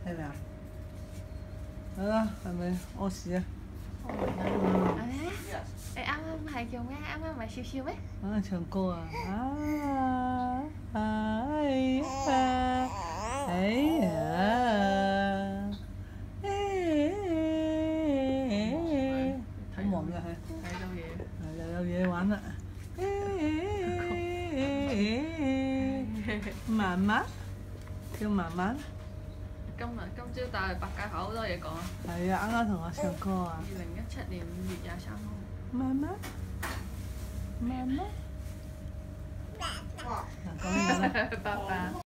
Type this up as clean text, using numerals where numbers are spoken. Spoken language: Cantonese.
睇未啊？好啦，係咪屙屎啊？你啱啱係做咩？啱啱唔係笑笑咩？唱歌啊！哎呀！好忙㗎佢，睇到嘢，又有嘢玩啦！媽媽叫媽媽。今朝帶去百佳口好多嘢講啊！係啊，啱啱同我唱歌啊2017年5月23號。媽媽，媽媽。嗱，講完啦。拜拜。